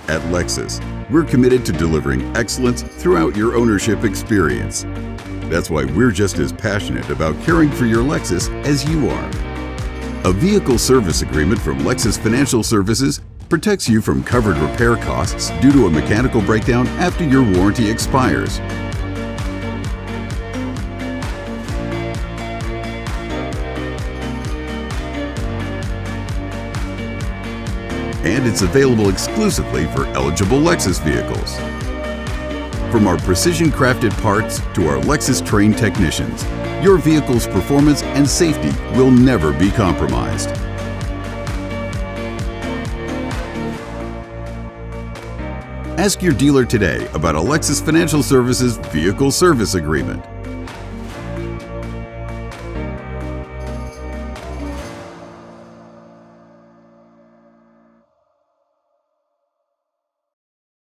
At Lexus, we're committed to delivering excellence throughout your ownership experience. That's why we're just as passionate about caring for your Lexus as you are. A vehicle service agreement from Lexus Financial Services protects you from covered repair costs due to a mechanical breakdown after your warranty expires. And it's available exclusively for eligible Lexus vehicles. From our precision-crafted parts to our Lexus-trained technicians, your vehicle's performance and safety will never be compromised. Ask your dealer today about a Lexus Financial Services vehicle service agreement.